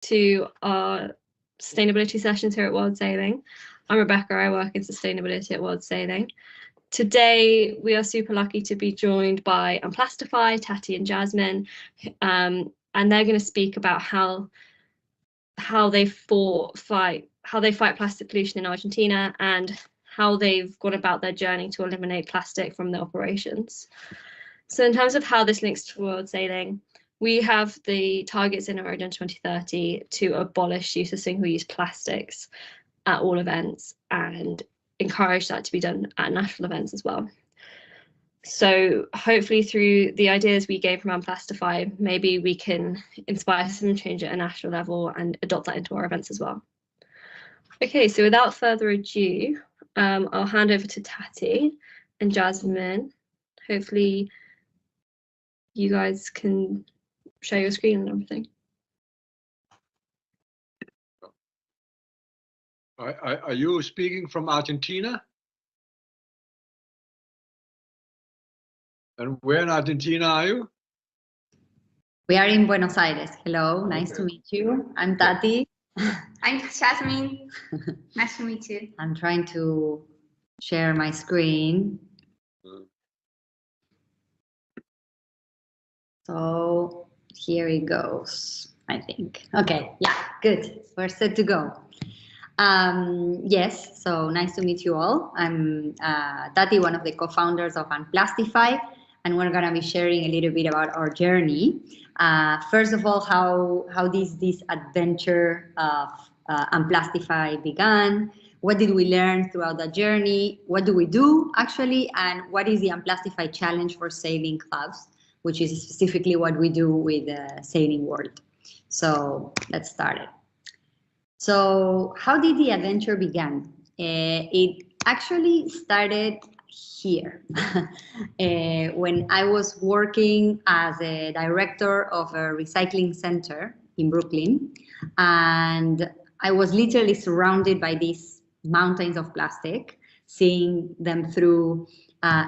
to our sustainability sessions here at World Sailing. I'm Rebecca, I work in sustainability at World Sailing. Today, we are super lucky to be joined by Unplastify, Tati and Jasmine, and they're going to speak about how they fight plastic pollution in Argentina and how they've gone about their journey to eliminate plastic from their operations. So in terms of how this links to World Sailing, we have the targets in our Agenda 2030 to abolish use of single-use plastics at all events and encourage that to be done at national events as well. So hopefully through the ideas we gain from Unplastify, maybe we can inspire some change at a national level and adopt that into our events as well. Okay, so without further ado, I'll hand over to Tati and Jasmine. Hopefully you guys can share your screen and everything. Are you speaking from Argentina? And where in Argentina are you? We are in Buenos Aires. Hello, nice to meet you. I'm Tati. I'm Jasmine. Nice to meet you. I'm trying to share my screen. So here it goes, I think. Okay, yeah, good. We're set to go. Yes, so nice to meet you all. I'm Tati, one of the co-founders of Unplastify, and we're going to be sharing a little bit about our journey. First of all, how this adventure of Unplastify began. What did we learn throughout the journey? What do we do actually? And what is the Unplastify challenge for sailing clubs, which is specifically what we do with the sailing world. So let's start it. So how did the adventure begin? It actually started here when I was working as a director of a recycling center in Brooklyn, and I was literally surrounded by these mountains of plastic, seeing them through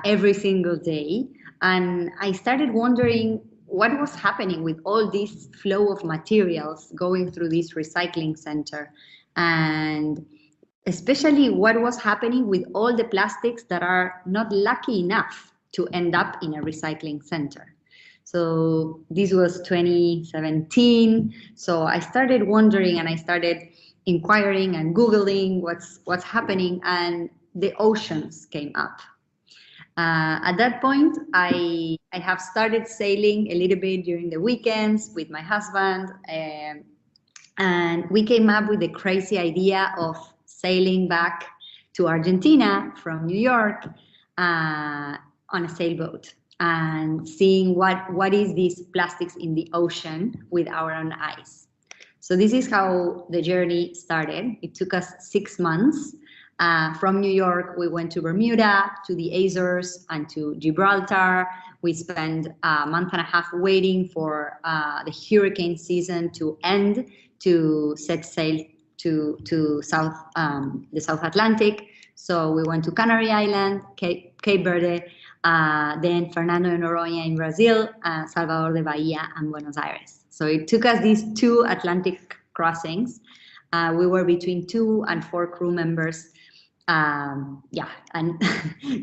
every single day. And I started wondering what was happening with all this flow of materials going through this recycling center, and especially what was happening with all the plastics that are not lucky enough to end up in a recycling center. So this was 2017. So I started wondering, and I started inquiring and Googling what's happening, and the oceans came up. At that point, I have started sailing a little bit during the weekends with my husband, and we came up with the crazy idea of sailing back to Argentina from New York on a sailboat and seeing what is these plastics in the ocean with our own eyes. So this is how the journey started. It took us 6 months. From New York, we went to Bermuda, to the Azores, and to Gibraltar. We spent a month and a half waiting for the hurricane season to end, to set sail to the South Atlantic. So we went to Canary Island, Cape Verde, then Fernando de Noronha in Brazil, Salvador de Bahia, and Buenos Aires. So it took us these 2 Atlantic crossings. We were between 2 and 4 crew members. Yeah, and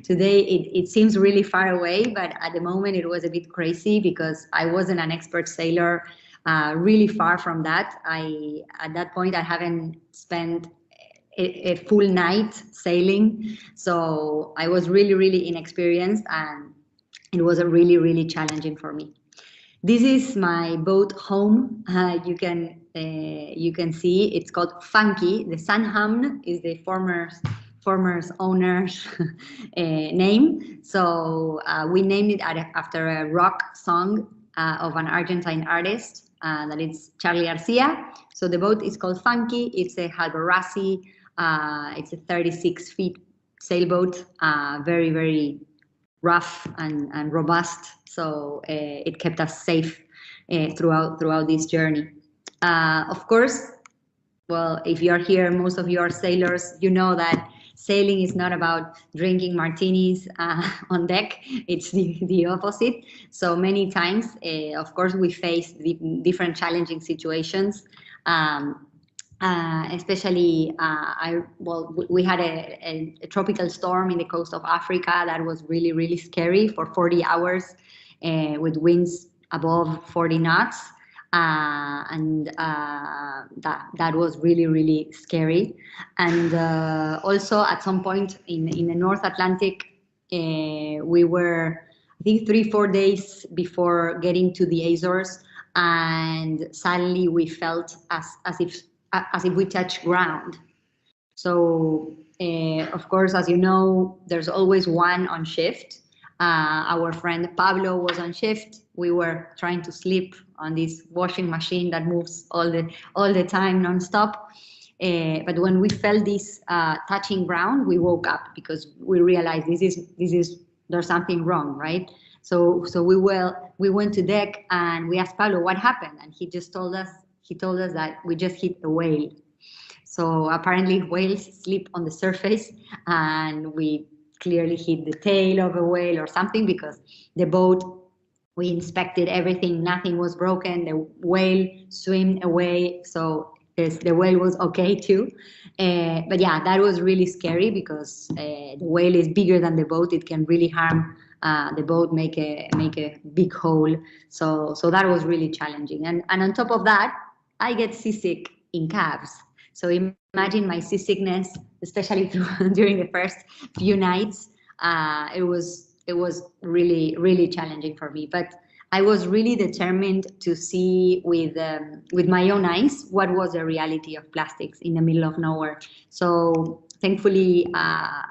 today it seems really far away, but at the moment it was a bit crazy because I wasn't an expert sailor. Really far from that. At that point, I haven't spent a full night sailing, so I was really inexperienced, and it was really challenging for me. This is my boat home. You can see it's called Funky. The Sunhamn is the former owner's name. So we named it after a rock song of an Argentine artist. That is Charlie Garcia. So the boat is called Funky. It's a Halberassi. It's a 36 feet sailboat, very rough and robust. So it kept us safe throughout this journey. Of course, well, if you're here, most of you are sailors, you know that sailing is not about drinking martinis on deck. It's the opposite. So many times, of course, we face different challenging situations. Especially, we had a tropical storm in the coast of Africa that was really, really scary for 40 hours with winds above 40 knots. That was really, really scary. And also at some point in the North Atlantic, we were, I think, 3-4 days before getting to the Azores, and suddenly we felt as if we touched ground. So of course, as you know, there's always one on shift. Our friend Pablo was on shift. We were trying to sleep on this washing machine that moves all the time nonstop. But when we felt this touching ground, we woke up because we realized there's something wrong, right? So we went to deck and we asked Pablo what happened, and he told us that we just hit a whale. So apparently whales sleep on the surface, and we clearly hit the tail of a whale or something, because the boat, we inspected everything, nothing was broken, the whale swam away, so the whale was okay too. But yeah, that was really scary because the whale is bigger than the boat. It can really harm the boat, make a big hole. So that was really challenging. And on top of that, I get seasick in cabs. So imagine my seasickness, especially during the first few nights. It was really, really challenging for me. But I was really determined to see with my own eyes what was the reality of plastics in the middle of nowhere. So thankfully, I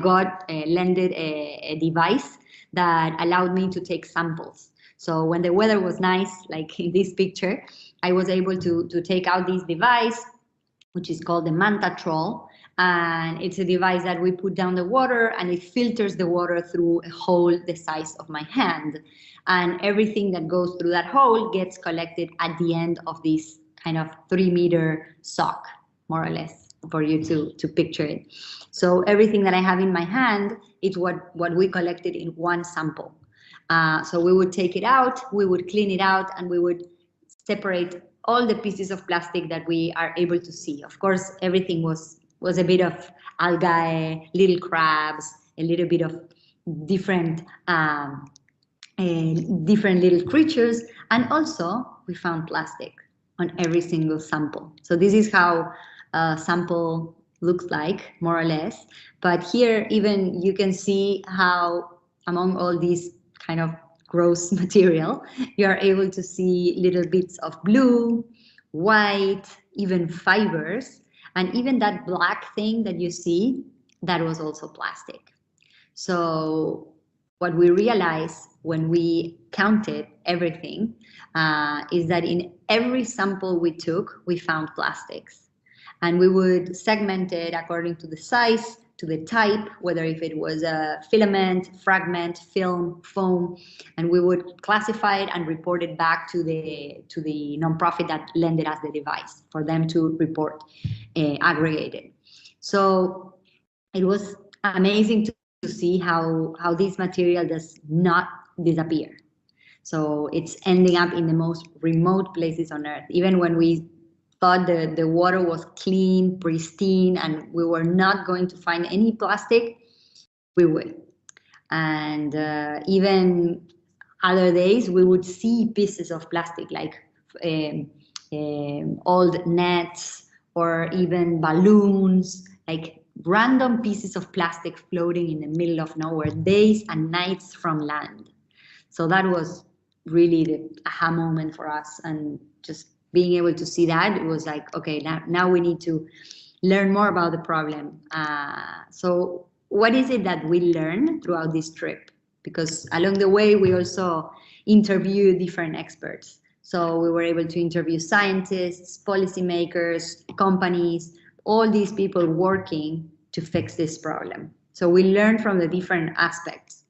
got lended a device that allowed me to take samples. So when the weather was nice, like in this picture, I was able to take out this device, which is called the Manta Troll. And it's a device that we put down the water, and it filters the water through a hole the size of my hand. And everything that goes through that hole gets collected at the end of this kind of 3-meter sock, more or less, for you to picture it. So everything that I have in my hand is what we collected in one sample. So we would take it out, we would clean it out, and we would separate all the pieces of plastic that we are able to see. Of course, everything was a bit of algae, little crabs, a little bit of different little creatures, and also we found plastic on every single sample. So this is how a sample looks like, more or less. But here, even you can see how among all these kind of gross material, you are able to see little bits of blue, white, even fibers. And even that black thing that you see, that was also plastic. So what we realized when we counted everything is that in every sample we took, we found plastics. And we would segment it according to the size, to the type, whether if it was a filament, fragment, film, foam, and we would classify it and report it back to the nonprofit that lended us the device for them to report aggregated. So it was amazing to see how this material does not disappear. So it's ending up in the most remote places on Earth. Even when we thought the water was clean, pristine, and we were not going to find any plastic, we would. And even other days, we would see pieces of plastic, like old nets or even balloons, like random pieces of plastic floating in the middle of nowhere, days and nights from land. So that was really the aha moment for us, and just being able to see that, it was like, okay, now we need to learn more about the problem. So what is it that we learned throughout this trip? Because along the way, we also interviewed different experts. So we were able to interview scientists, policymakers, companies, all these people working to fix this problem. So we learned from the different aspects.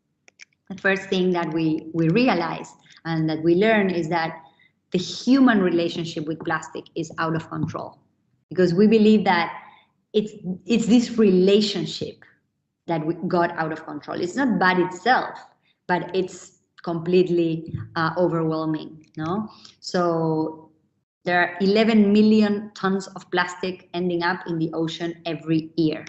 The first thing that we realized and that we learned is that the human relationship with plastic is out of control, because we believe that it's this relationship that we got out of control. It's not bad itself, but it's completely overwhelming, no? So there are 11 million tons of plastic ending up in the ocean every year.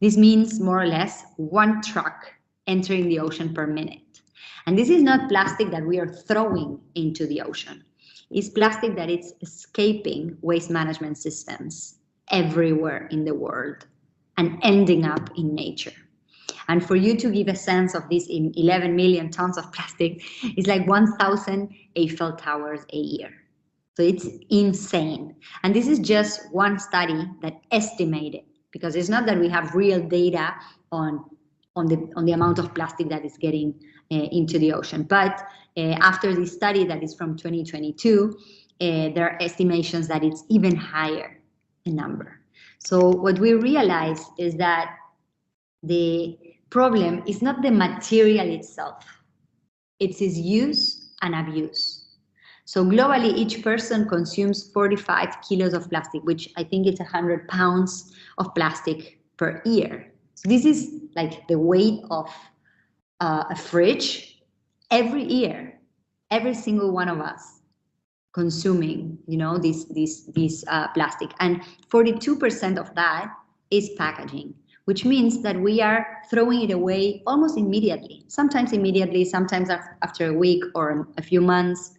This means more or less 1 truck entering the ocean per minute. And this is not plastic that we are throwing into the ocean. It's plastic that is escaping waste management systems everywhere in the world and ending up in nature. And for you to give a sense of this, 11 million tons of plastic is like 1,000 Eiffel Towers a year. So it's insane. And this is just one study that estimated, because it's not that we have real data on the amount of plastic that is getting into the ocean. But after this study that is from 2022, there are estimations that it's even higher, the number. So what we realize is that the problem is not the material itself, it's its use and abuse. So globally, each person consumes 45 kilos of plastic, which I think it's 100 pounds of plastic per year. So this is like the weight of a fridge every year, every single one of us consuming, you know, this plastic, and 42% of that is packaging, which means that we are throwing it away almost immediately, sometimes after a week or a few months.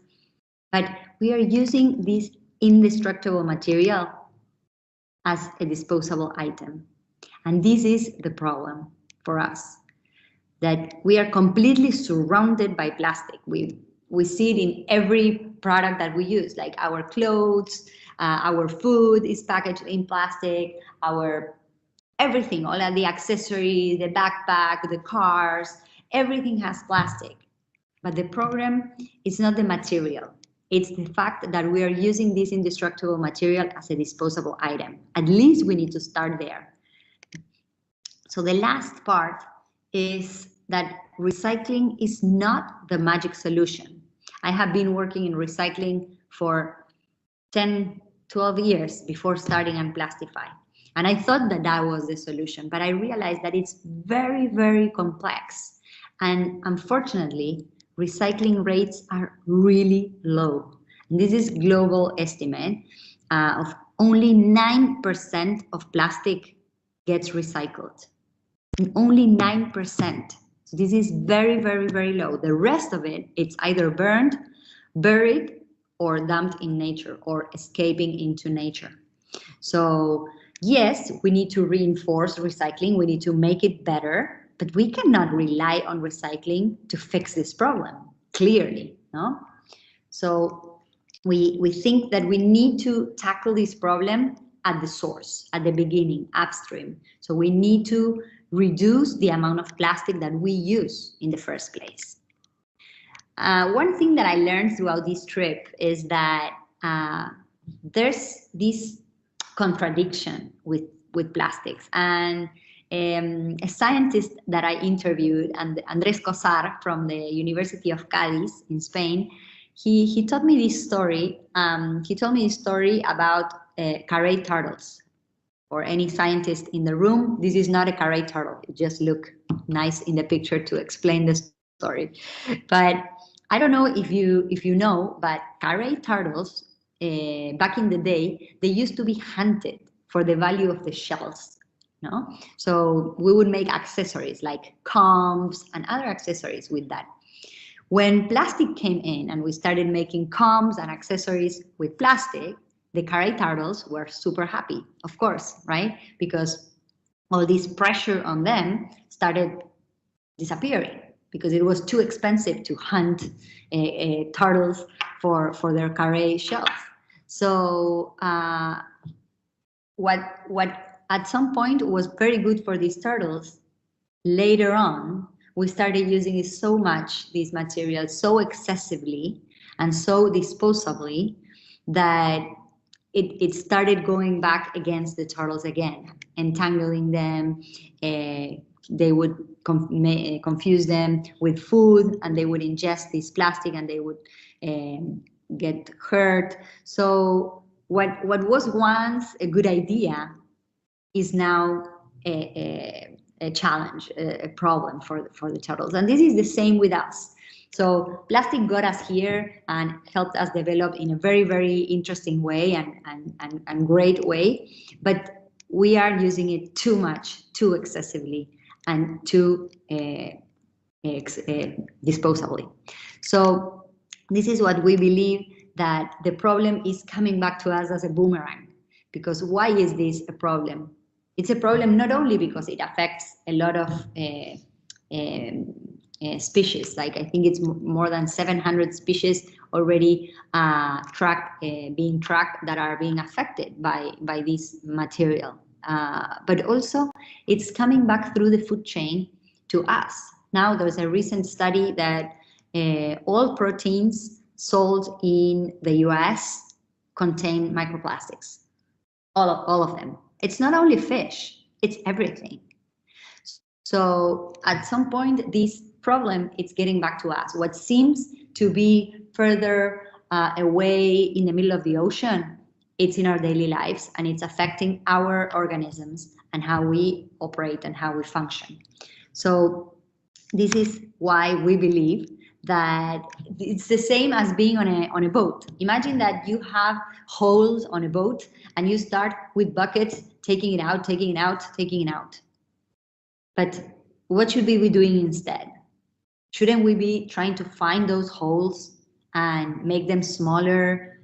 But we are using this indestructible material as a disposable item. And this is the problem for us, that we are completely surrounded by plastic. We see it in every product that we use, like our clothes, our food is packaged in plastic, everything, all of the accessories, the backpack, the cars, everything has plastic. But the problem is not the material. It's the fact that we are using this indestructible material as a disposable item. At least we need to start there. So the last part is that recycling is not the magic solution. I have been working in recycling for 10, 12 years before starting Unplastify. And I thought that that was the solution, but I realized that it's very, very complex. And unfortunately, recycling rates are really low. And this is global estimate of only 9% of plastic gets recycled. And only 9%. So this is very, very, very low. The rest of it, it's either burned, buried, or dumped in nature, or escaping into nature. So yes, we need to reinforce recycling. We need to make it better. But we cannot rely on recycling to fix this problem, clearly, no? So we think that we need to tackle this problem at the source, at the beginning, upstream. So we need to reduce the amount of plastic that we use in the first place. One thing that I learned throughout this trip is that there's this contradiction with plastics. And a scientist that I interviewed, and Andrés Cosar from the University of Cádiz in Spain, he told me this story. He told me this story about carey turtles. For any scientist in the room, this is not a carey turtle. It just look nice in the picture to explain the story. But I don't know if you know, but carey turtles back in the day, they used to be hunted for the value of the shells. No? So we would make accessories like combs and other accessories with that. When plastic came in and we started making combs and accessories with plastic, the carey turtles were super happy, of course, right? Because all this pressure on them started disappearing because it was too expensive to hunt turtles for their carey shells. So what at some point was very good for these turtles, later on, we started using it so much, these materials, so excessively and so disposably that it started going back against the turtles again, entangling them. They would confuse them with food, and they would ingest this plastic, and they would get hurt. So what was once a good idea is now challenge, a problem for the turtles. And this is the same with us. So plastic got us here and helped us develop in a very, very interesting way and great way. But we are using it too much, too excessively, and too disposably. So this is what we believe, that the problem is coming back to us as a boomerang. Because why is this a problem? It's a problem not only because it affects a lot of species, like I think it's more than 700 species already being tracked that are being affected by this material. But also it's coming back through the food chain to us. Now there's a recent study that all proteins sold in the US contain microplastics. All of them. It's not only fish, it's everything. So at some point, this problem, it's getting back to us. What seems to be further away in the middle of the ocean, it's in our daily lives, and it's affecting our organisms and how we operate and how we function. So this is why we believe that it's the same as being on a boat. Imagine that you have holes on a boat and you start with buckets, taking it out, taking it out, taking it out. But what should we be doing instead? Shouldn't we be trying to find those holes and make them smaller,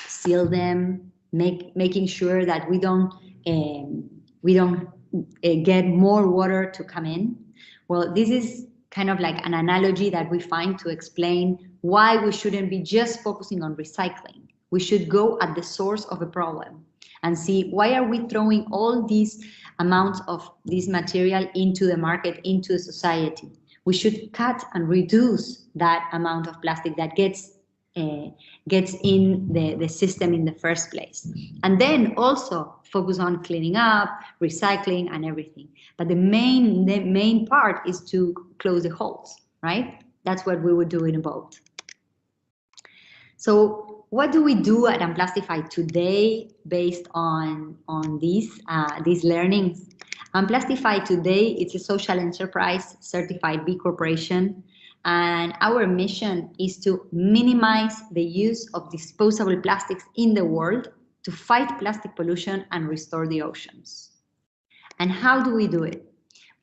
seal them, making sure that we don't get more water to come in? Well, this is kind of like an analogy that we find to explain why we shouldn't be just focusing on recycling. We should go at the source of a problem and see, why are we throwing all these amounts of this material into the market, into the society? We should cut and reduce that amount of plastic that gets in the system in the first place. And then also focus on cleaning up, recycling, and everything. But the main part is to close the holes, right? That's what we would do in a boat. So what do we do at Unplastify today based on these learnings? Unplastify today, it's a social enterprise certified B Corporation. And our mission is to minimize the use of disposable plastics in the world to fight plastic pollution and restore the oceans. And how do we do it?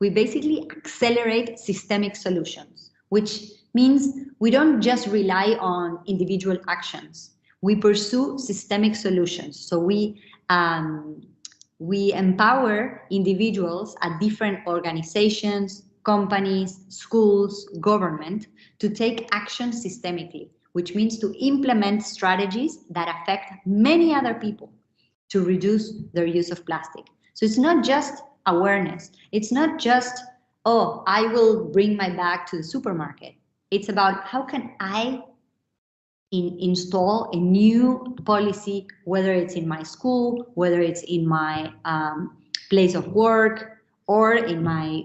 We basically accelerate systemic solutions, which means we don't just rely on individual actions. We pursue systemic solutions. So we empower individuals at different organizations, companies, schools, government to take action systemically, which means to implement strategies that affect many other people to reduce their use of plastic. So it's not just awareness. It's not just, oh, I will bring my bag to the supermarket. It's about how can I install a new policy, whether it's in my school, whether it's in my place of work, or in my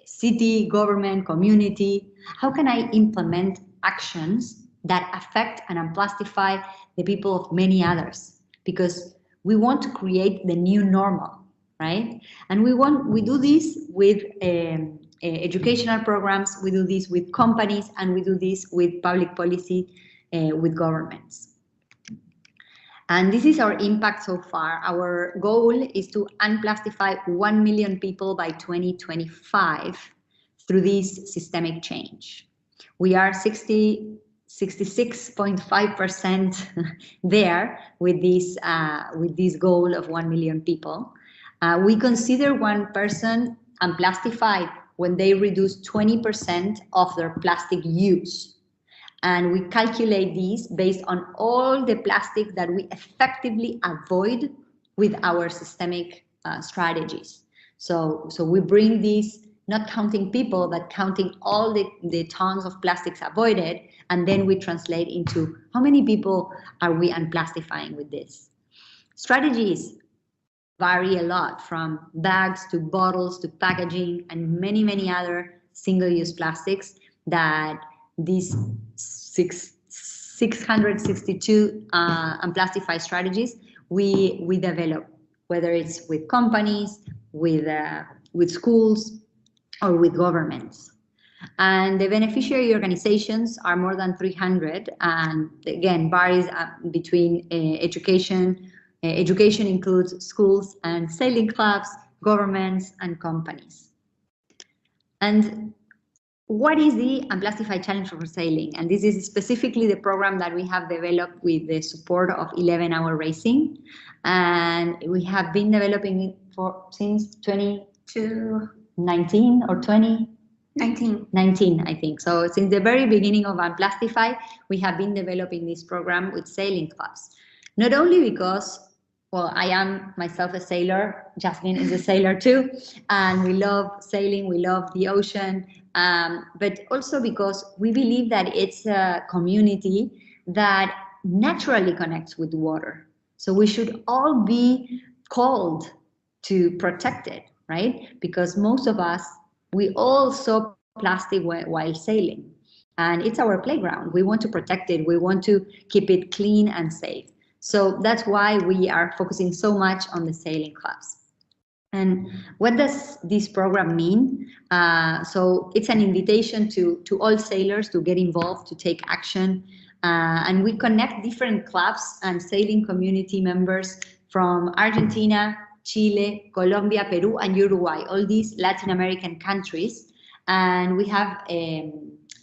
city, government, community. How can I implement actions that affect and unplastify the people of many others? Because we want to create the new normal, right? And we do this with educational programs, we do this with companies, and we do this with public policy, with governments. And this is our impact so far. Our goal is to unplastify 1 million people by 2025 through this systemic change. We are 66.5% there with this goal of 1 million people. We consider one person unplastified when they reduce 20% of their plastic use. And we calculate these based on all the plastic that we effectively avoid with our systemic strategies. So we bring these, not counting people, but counting all the tons of plastics avoided, and then we translate into how many people are we unplastifying with this. Strategies vary a lot, from bags to bottles to packaging and many, many other single-use plastics that these 662 unplastify strategies we develop, whether it's with companies, with schools or with governments. And the beneficiary organizations are more than 300, and again varies between education. Education includes schools and sailing clubs, governments, and companies. And what is the Unplastify Challenge for Sailing? And this is specifically the program that we have developed with the support of 11 Hour Racing, and we have been developing it since 2019 or 2019, I think. So since the very beginning of Unplastify, we have been developing this program with sailing clubs. Not only because, well, I am myself a sailor, Jasmine is a sailor too, and we love sailing, we love the ocean, but also because we believe that it's a community that naturally connects with water. So we should all be called to protect it, right? Because most of us, we all saw plastic while sailing, and it's our playground. We want to protect it. We want to keep it clean and safe. So that's why we are focusing so much on the sailing clubs. And what does this program mean? So it's an invitation to all sailors to get involved, to take action. And we connect different clubs and sailing community members from Argentina, Chile, Colombia, Peru, and Uruguay, all these Latin American countries. And we have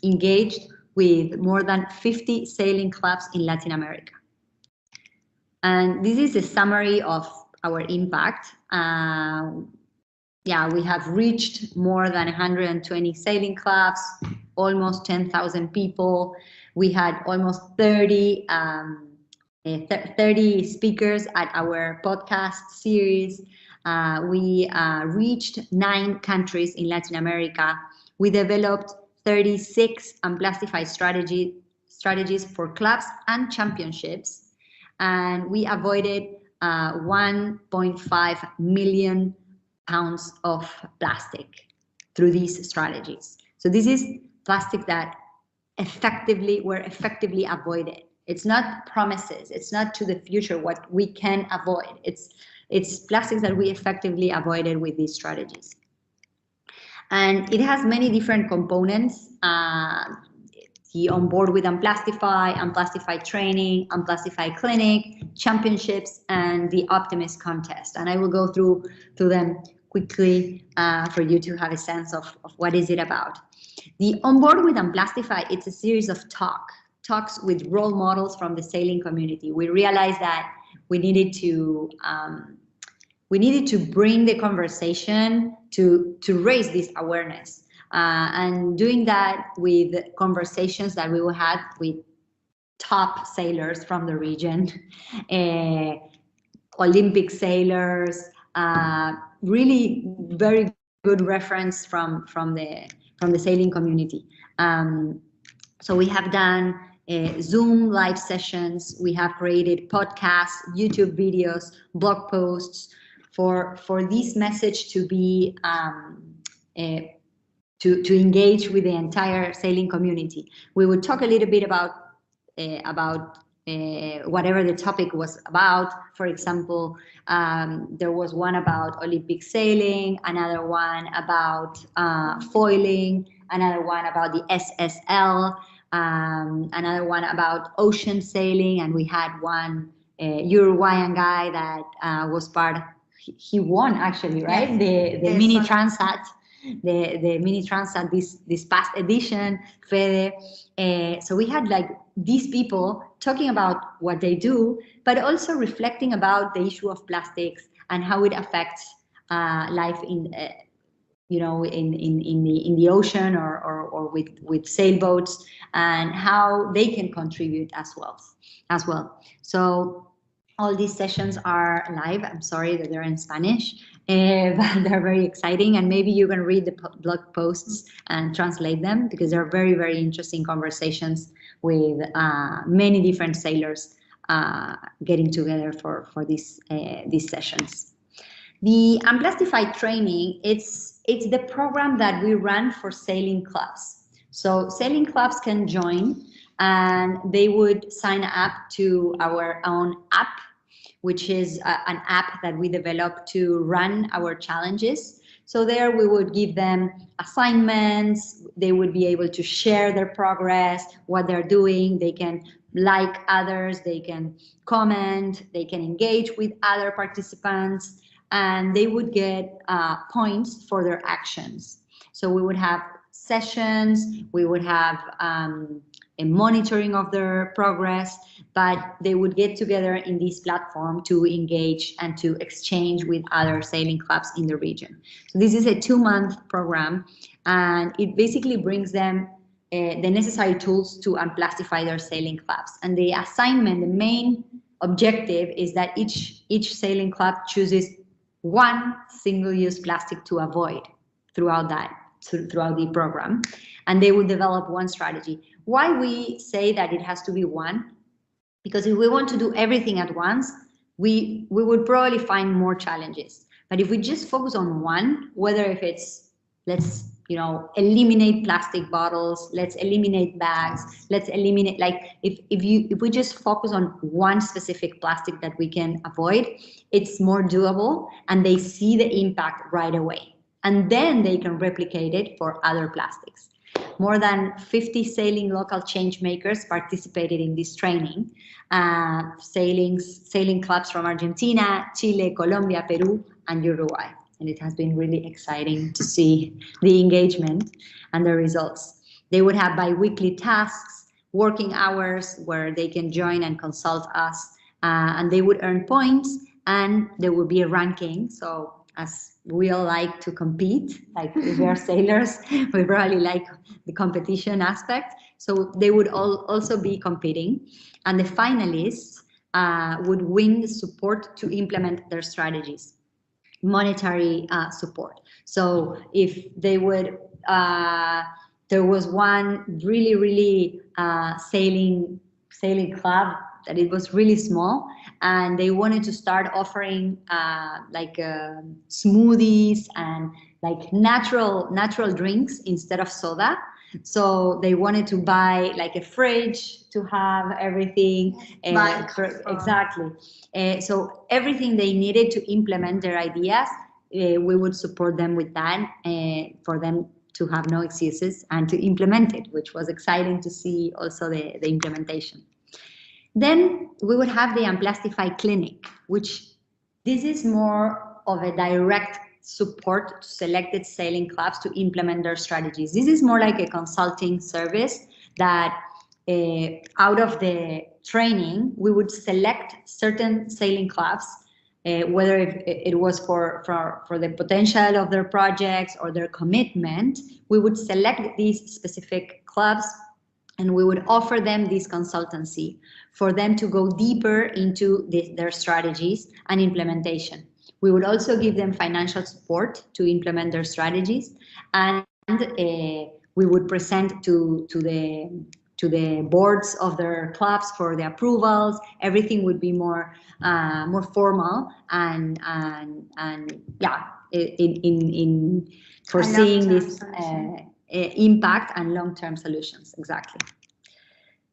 engaged with more than 50 sailing clubs in Latin America. And this is a summary of our impact. Yeah, we have reached more than 120 sailing clubs, almost 10,000 people. We had almost 30 speakers at our podcast series. We reached 9 countries in Latin America. We developed 36 Unplastify strategies for clubs and championships. And we avoided 1.5 million pounds of plastic through these strategies. So this is plastic that were effectively avoided. It's not promises, it's not to the future what we can avoid. It's plastics that we effectively avoided with these strategies. And it has many different components. The On Board with Unplastify, Unplastify Training, Unplastify Clinic, Championships, and the Optimist Contest. And I will go through them quickly for you to have a sense of what is it about. The On Board with Unplastify, it's a series of talks with role models from the sailing community. We realized that we needed to bring the conversation to raise this awareness. And doing that with conversations that we will have with top sailors from the region, Olympic sailors, really very good reference from the sailing community. So we have done Zoom live sessions. We have created podcasts, YouTube videos, blog posts for this message to be to engage with the entire sailing community. We would talk a little bit about whatever the topic was about. For example, there was one about Olympic sailing, another one about foiling, another one about the SSL, another one about ocean sailing, and we had one Uruguayan guy that was part. He won actually, right? Yes. The mini transat. The mini transat this past edition, Fede. So we had like these people talking about what they do, but also reflecting about the issue of plastics and how it affects life in in the ocean or with sailboats, and how they can contribute as well. So all these sessions are live. I'm sorry that they're in Spanish, but they're very exciting, and maybe you can read the blog posts and translate them, because they're very, very interesting conversations with many different sailors getting together for these sessions. The Unplastify training, it's the program that we run for sailing clubs. So sailing clubs can join, and they would sign up to our own app, which is an app that we developed to run our challenges. So there we would give them assignments. They would be able to share their progress, what they're doing. They can like others, they can comment, they can engage with other participants, and they would get points for their actions. So we would have sessions, we would have a monitoring of their progress, but they would get together in this platform to engage and to exchange with other sailing clubs in the region. So this is a 2-month program, and it basically brings them the necessary tools to unplastify their sailing clubs. And the assignment, the main objective is that each sailing club chooses one single-use plastic to avoid throughout the program, and they would develop one strategy. Why we say that it has to be one? Because if we want to do everything at once, we would probably find more challenges. But if we just focus on one, whether if it's, let's eliminate plastic bottles, let's eliminate bags, let's eliminate, like if we just focus on one specific plastic that we can avoid, it's more doable and they see the impact right away. And then they can replicate it for other plastics. More than 50 sailing local change makers participated in this training. Sailing clubs from Argentina, Chile, Colombia, Peru, and Uruguay. And it has been really exciting to see the engagement and the results. They would have bi-weekly tasks, working hours where they can join and consult us, and they would earn points, and there would be a ranking. So as we all like to compete, like if we are sailors, we probably like the competition aspect. So they would also be competing, and the finalists would win the support to implement their strategies, monetary support. So if they would, there was one really sailing club that it was really small, and they wanted to start offering smoothies and like natural drinks instead of soda. So they wanted to buy like a fridge to have everything. Exactly. So everything they needed to implement their ideas, we would support them with that for them to have no excuses and to implement it, which was exciting to see also the implementation. Then we would have the Unplastify Clinic, which this is more of a direct support to selected sailing clubs to implement their strategies. This is more like a consulting service that out of the training, we would select certain sailing clubs, whether it was for the potential of their projects or their commitment. We would select these specific clubs and we would offer them this consultancy for them to go deeper into their strategies and implementation. We would also give them financial support to implement their strategies, and we would present to the boards of their clubs for the approvals. Everything would be more formal and yeah, in foreseeing this impact and long-term solutions. Exactly.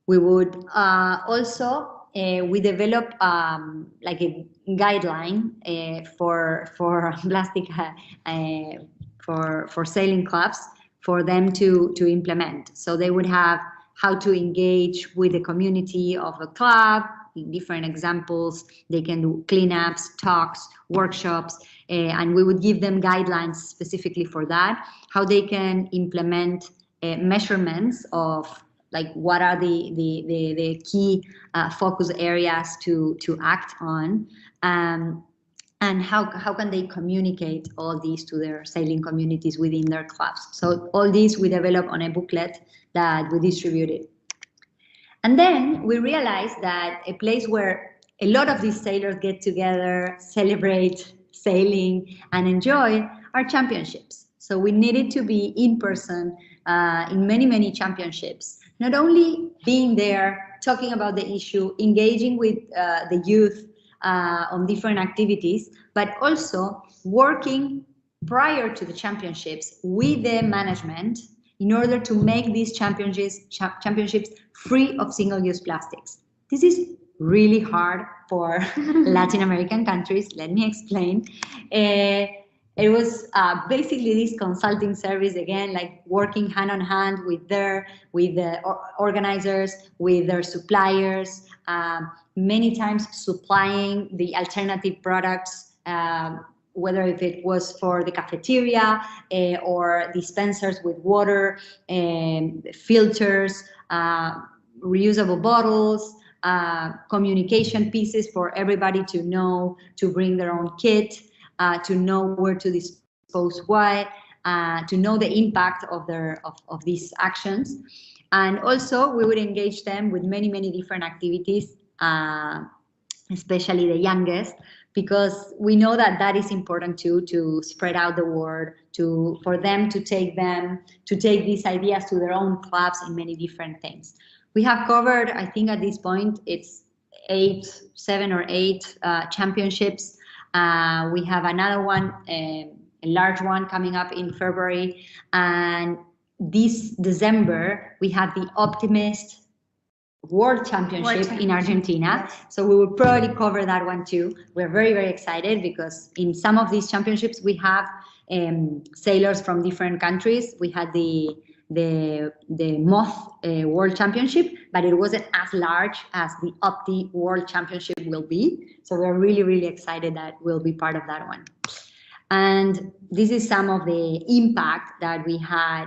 We would also we develop like a guideline for plastic for sailing clubs for them to implement. So they would have how to engage with the community of a club in different examples. They can do cleanups, talks, workshops, and we would give them guidelines specifically for that, how they can implement measurements of like what are the key focus areas to act on, and how can they communicate all these to their sailing communities within their clubs. So all these we develop on a booklet that we distributed. And then we realized that a place where a lot of these sailors get together, celebrate sailing, and enjoy are championships. So we needed to be in person in many championships. Not only being there, talking about the issue, engaging with the youth on different activities, but also working prior to the championships with the management in order to make these championships free of single-use plastics. This is really hard for Latin American countries. Let me explain. it was basically this consulting service, again, like working hand on hand with the organizers, with their suppliers, many times supplying the alternative products, whether if it was for the cafeteria or dispensers with water, filters, reusable bottles, communication pieces for everybody to know to bring their own kit, to know where to dispose what, to know the impact of these actions. And also we would engage them with many different activities, especially the youngest, because we know that that is important too, to spread out the word, for them to take these ideas to their own clubs in many different things. We have covered, I think at this point, it's 7 or 8 championships. We have another one, a large one coming up in February. And this December, we have the Optimist World Championship in Argentina. Yes. So we will probably cover that one too. We're very excited because in some of these championships, we have sailors from different countries. We had the Moth World Championship, but it wasn't as large as the Opti World Championship will be. So we're really excited that we'll be part of that one. And this is some of the impact that we had.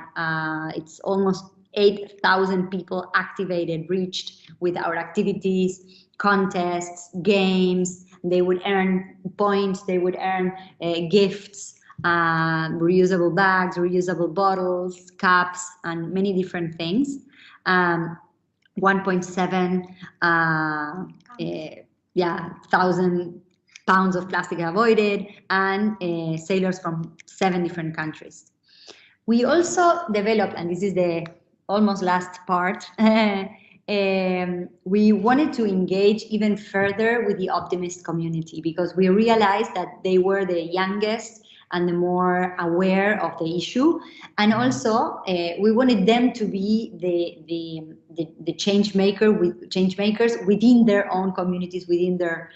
It's almost 8,000 people activated, reached with our activities, contests, games. They would earn points, they would earn gifts, reusable bags, reusable bottles, cups, and many different things. 1.7 thousand pounds of plastic avoided, and sailors from 7 different countries. We also developed, and this is the almost last part, we wanted to engage even further with the Optimist community because we realized that they were the youngest and the more aware of the issue, and also we wanted them to be the change makers within their own communities, within their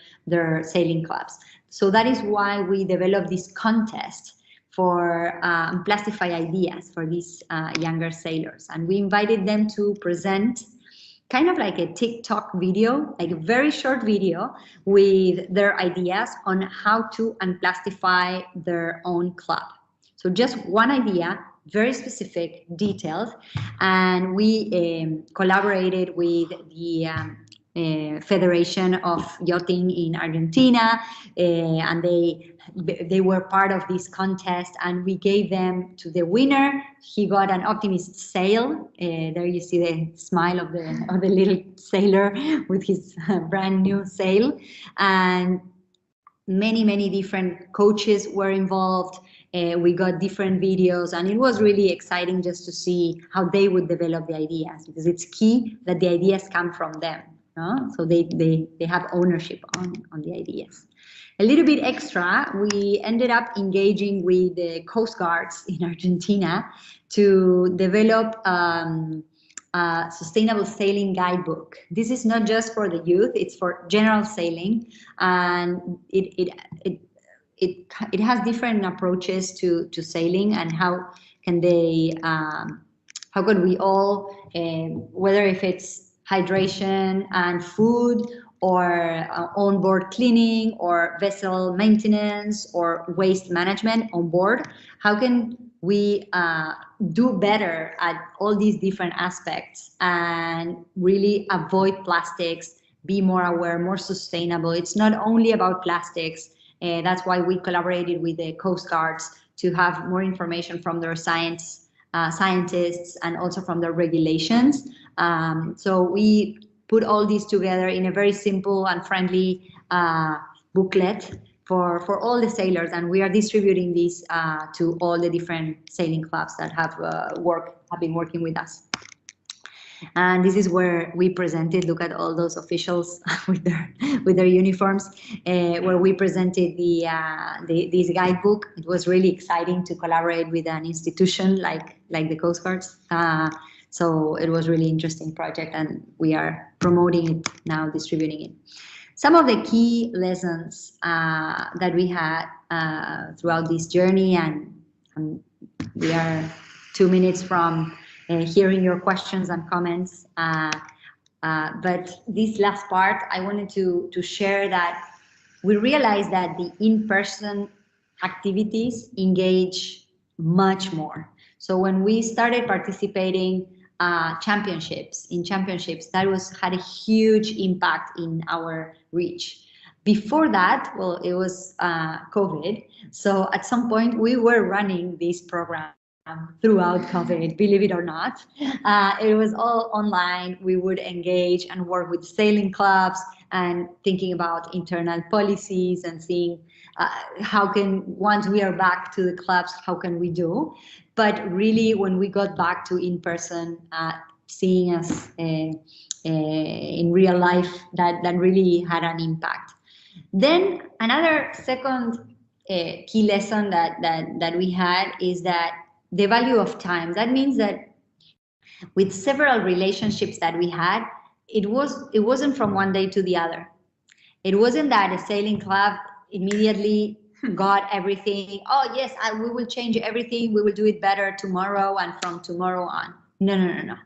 sailing clubs. So that is why we developed this contest for Plastify ideas for these younger sailors, and we invited them to present kind of like a TikTok video, like a very short video with their ideas on how to unplastify their own club. So just one idea, very specific, detailed, and we collaborated with the Federation of Yachting in Argentina, and they were part of this contest, and we gave them to the winner. He got an Optimist sail. There you see the smile of the little sailor with his brand new sail, and many different coaches were involved. We got different videos, and it was really exciting just to see how they would develop the ideas, because it's key that the ideas come from them. So they have ownership on the ideas. A little bit extra, we ended up engaging with the Coast Guards in Argentina to develop a sustainable sailing guidebook. This is not just for the youth, it's for general sailing, and it has different approaches to sailing, and how can we all, whether if it's hydration and food, or onboard cleaning, or vessel maintenance, or waste management on board, how can we do better at all these different aspects and really avoid plastics, be more aware, more sustainable? It's not only about plastics. That's why we collaborated with the Coast Guards to have more information from their scientists and also from their regulations. So we put all these together in a very simple and friendly booklet for all the sailors, and we are distributing these to all the different sailing clubs that have been working with us. And this is where we presented. Look at all those officials with their uniforms, where we presented this guidebook. It was really exciting to collaborate with an institution like the Coast Guards. So it was really interesting project, and we are promoting it now, distributing it. Some of the key lessons that we had throughout this journey, and we are 2 minutes from hearing your questions and comments. But this last part, I wanted to share that we realized that the in-person activities engage much more. So when we started participating championships, that had a huge impact in our reach. Before that, well, it was COVID. So at some point we were running this program throughout COVID, believe it or not. It was all online. We would engage and work with sailing clubs and thinking about internal policies and seeing how can, once we are back to the clubs, how can we do? But really, when we got back to in-person, seeing us in real life, that really had an impact. Then another second key lesson that we had is that the value of time. That means that with several relationships that we had, it wasn't from one day to the other. It wasn't that a sailing club immediately got everything. Oh yes, we will change everything. We will do it better tomorrow and from tomorrow on. No.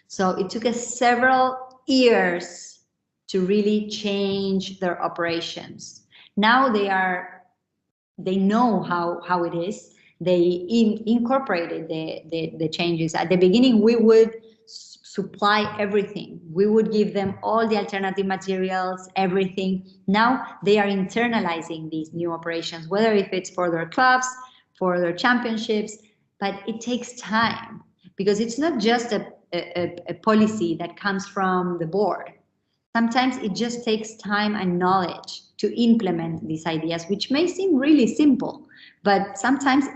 So it took us several years to really change their operations. Now they know how it is. They incorporated the changes. At the beginning, we would supply everything. We would give them all the alternative materials, everything. Now they are internalizing these new operations, whether if it's for their clubs, for their championships, but it takes time because it's not just a policy that comes from the board. Sometimes it just takes time and knowledge to implement these ideas, which may seem really simple, but sometimes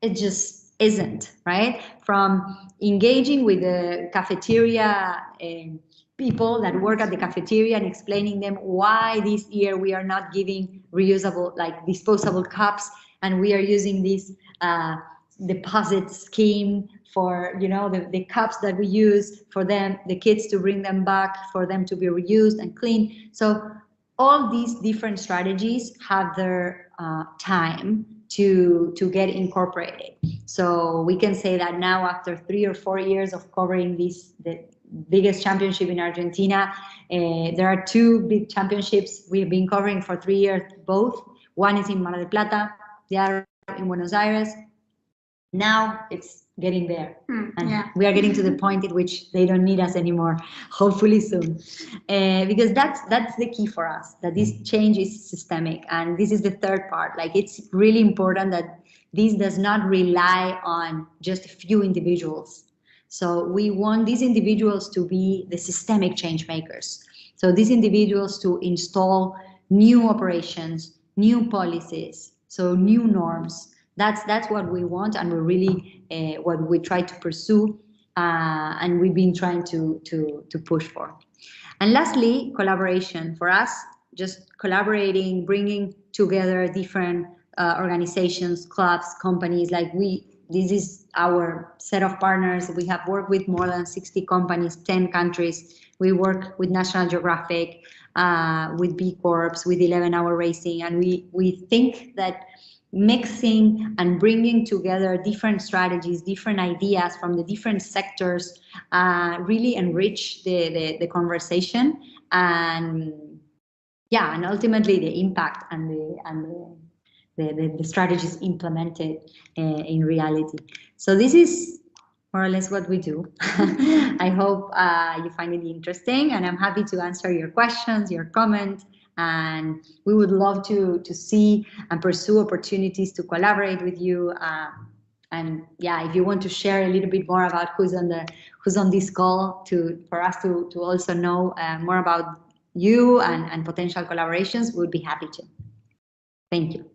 it just isn't, right? From engaging with the cafeteria people that work at the cafeteria and explaining them why this year we are not giving reusable, like disposable cups, and we are using this deposit scheme for, you know, the cups that we use for them, the kids to bring them back, for them to be reused and clean. So all these different strategies have their time to get incorporated. So we can say that now, after 3 or 4 years of covering the biggest championship in Argentina, there are 2 big championships we've been covering for 3 years, both. One is in Mar del Plata, the other in Buenos Aires. Now it's getting there, and we are getting to the point at which they don't need us anymore, hopefully soon, because that's the key for us, that this change is systemic. And this is the third part. Like, it's really important that this does not rely on just a few individuals. So we want these individuals to be the systemic change makers. So these individuals to install new operations, new policies, so new norms. That's what we want, and we're really what we try to pursue, and we've been trying to push for. And lastly, collaboration. For us, just collaborating, bringing together different organizations, clubs, companies. Like, this is our set of partners. We have worked with more than 60 companies, 10 countries. We work with National Geographic, with B Corps, with 11 Hour Racing, and we think that mixing and bringing together different strategies, different ideas from the different sectors really enrich the conversation, and yeah, and ultimately the impact and the strategies implemented in reality. So this is more or less what we do. I hope you find it interesting, and I'm happy to answer your questions, your comments. And we would love to see and pursue opportunities to collaborate with you. And yeah, if you want to share a little bit more about who's on this call, for us to also know more about you and potential collaborations, we'd be happy to. Thank you.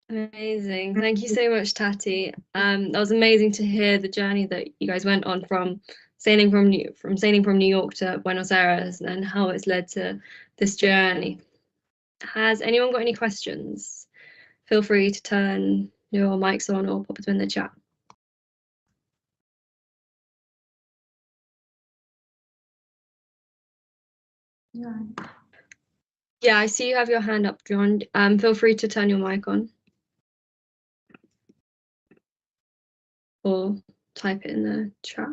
Amazing. Thank you so much, Tati. That was amazing to hear the journey that you guys went on from sailing from New York to Buenos Aires, and how it's led to this journey. Has anyone got any questions? Feel free to turn your mics on or pop it in the chat. Yeah, I see you have your hand up, John. Feel free to turn your mic on. Or type it in the chat.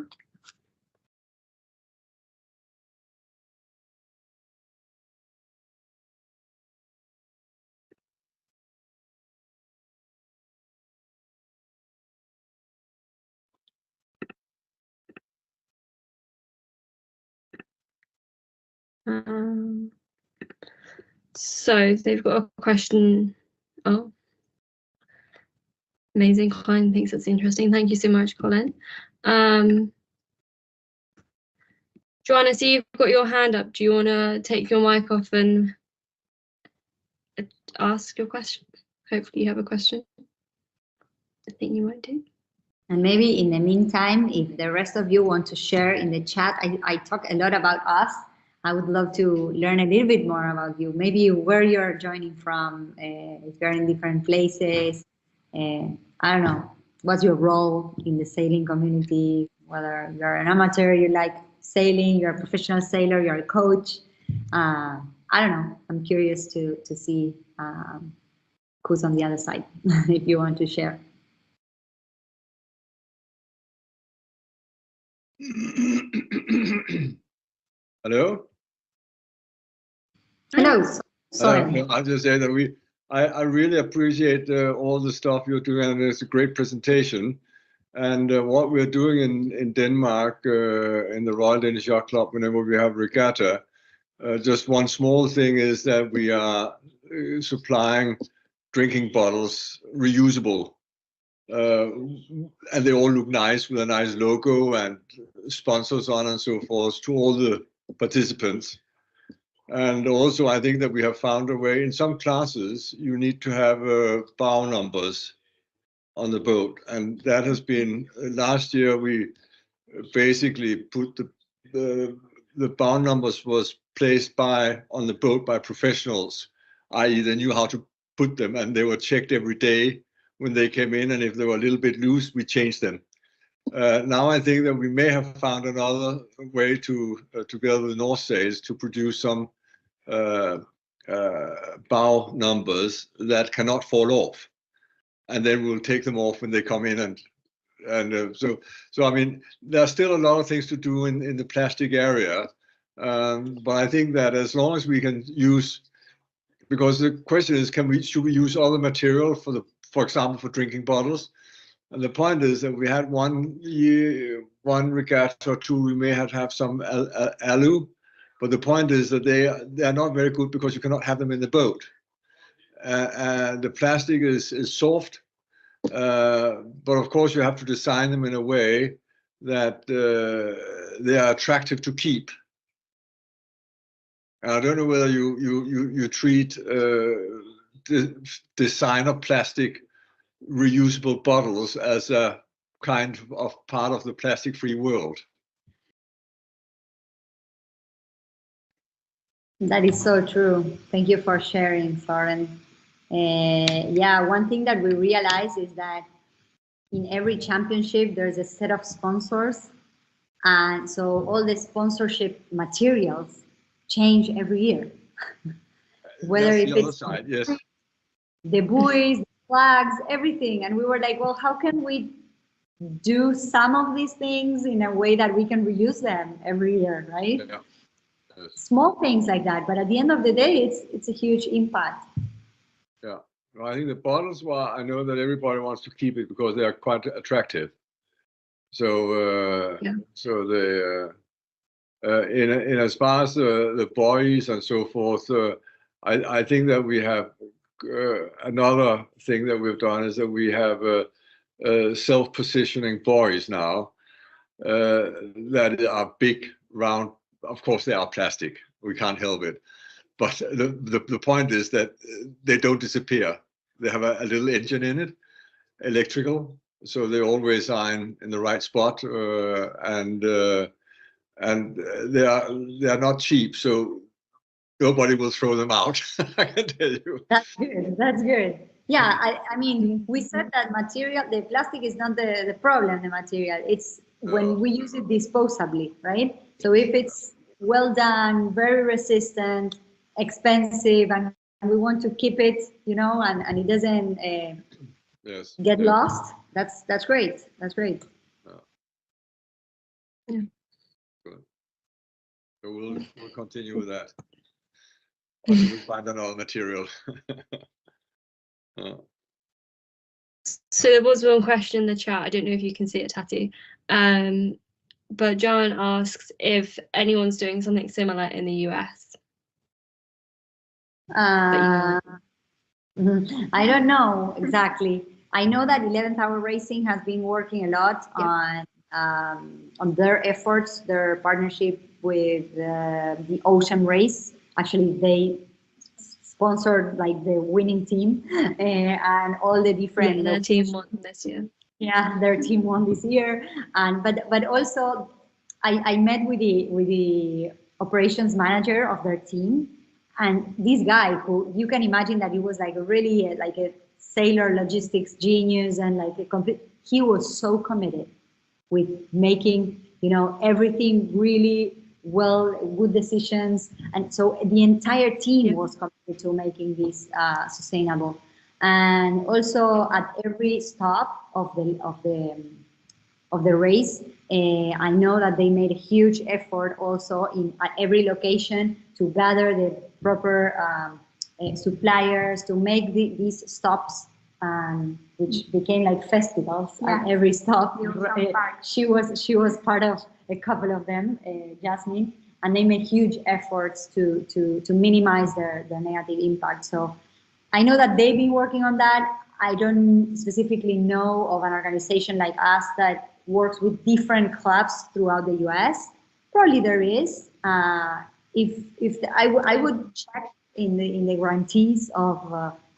So they've got a question. Oh, amazing. Colin thinks it's interesting. Thank you so much, Colin. Joanna, see you've got your hand up. Do you want to take your mic off and ask your question? Hopefully you have a question. I think you might do. And maybe in the meantime, if the rest of you want to share in the chat, I talk a lot about us. I would love to learn a little bit more about you. Maybe where you're joining from, if you're in different places. I don't know, what's your role in the sailing community, whether you're an amateur, you like sailing, you're a professional sailor, you're a coach. I don't know, I'm curious to see who's on the other side, if you want to share. Hello? Hello, sorry. No, I'll just say that I really appreciate all the stuff you're doing, and it's a great presentation. And what we're doing in Denmark, in the Royal Danish Yacht Club, whenever we have regatta, just one small thing is that we are supplying drinking bottles, reusable. And they all look nice with a nice logo and sponsors on and so forth to all the participants. And also, I think that we have found a way. In some classes, you need to have bow numbers on the boat, and that has been last year. We basically put the bow numbers was placed on the boat by professionals, i.e., they knew how to put them, and they were checked every day when they came in, and if they were a little bit loose, we changed them. Now I think that we may have found another way to, together with North Sails, to produce some bow numbers that cannot fall off, and then we'll take them off when they come in. And so I mean, there's still a lot of things to do in the plastic area, but I think that as long as we can use, because the question is, should we use other material for example, for drinking bottles? And the point is that we had one regatta or two, we may have some alu, but the point is that they are not very good because you cannot have them in the boat. The plastic is soft, but of course you have to design them in a way that they are attractive to keep. And I don't know whether you treat designer plastic reusable bottles as a kind of part of the plastic-free world. That is so true. Thank you for sharing, Soren. Yeah, one thing that we realize is that in every championship, there's a set of sponsors. And so all the sponsorship materials change every year. Whether that's if the it's other side, yes. The buoys, the flags, everything. And we were like, well, how can we do some of these things in a way that we can reuse them every year, right? Yeah. Yes. Small things like that, but at the end of the day, it's a huge impact. Yeah, well, I think the bottles, well, I know that everybody wants to keep it because they are quite attractive. So, so they, in as far as the buoys and so forth, I think that we have another thing that we've done is that we have self-positioning buoys now that are big, round. Of course, they are plastic. We can't help it. But the point is that they don't disappear. They have a little engine in it, electrical, so they always are in the right spot, and they are not cheap. So nobody will throw them out. I can tell you. That's good. That's good. Yeah, I mean, we said that material, the plastic is not the problem. The material, it's when we use it disposably, right? So if it's well done, very resistant, expensive, and we want to keep it, you know, and it doesn't Yes. get lost. That's great. That's great. Yeah. Good. So we'll continue with that. Until we find another material. So there was one question in the chat. I don't know if you can see it, Tati. But John asks if anyone's doing something similar in the US. I don't know exactly. I know that 11th Hour Racing has been working a lot on their efforts, their partnership with the Ocean Race. Actually, they sponsored like the winning team and all the different. Yeah, their team won this year. Yeah, their team won this year, and but also I met with the operations manager of their team, and this guy who you can imagine that he was like a really like a sailor logistics genius and like a complete. He was so committed with making, you know, everything really well, good decisions, and so the entire team was committed to making this sustainable. And also at every stop of the race, I know that they made a huge effort also at every location to gather the proper suppliers to make these stops, which became like festivals at every stop. She was part of a couple of them, Jasmine, and they made huge efforts to minimize their negative impact. So I know that they've been working on that. I don't specifically know of an organization like us that works with different clubs throughout the US. Probably there is. I would check in the grantees of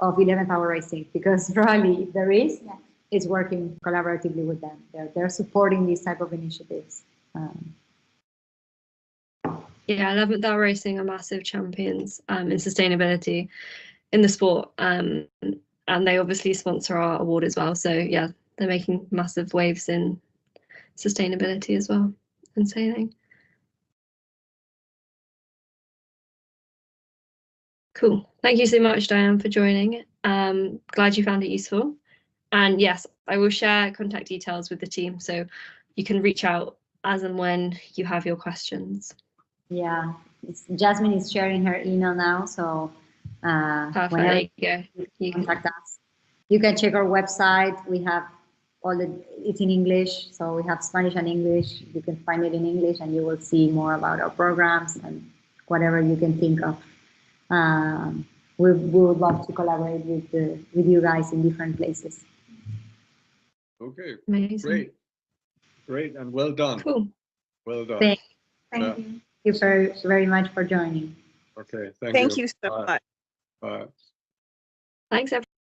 11th Hour Racing, because probably if there is, it's working collaboratively with them. They're supporting these type of initiatives. Yeah, 11th Hour Racing are massive champions in sustainability in the sport, and they obviously sponsor our award as well. So yeah, they're making massive waves in sustainability as well and sailing. Cool. Thank you so much, Diane, for joining. Glad you found it useful. And yes, I will share contact details with the team so you can reach out as and when you have your questions. Yeah, Jasmine is sharing her email now, so Perfect. whenever There you go. you contact us, you can check our website. We have it's in English, so we have Spanish and English. You can find it in English, and you will see more about our programs and whatever you can think of. We would love to collaborate with you guys in different places. Okay. Amazing. Great, and well done. Cool. Well done. Thank you. Thank you very much for joining. Okay, thank you. Thank you so much. Bye. Thanks, everyone.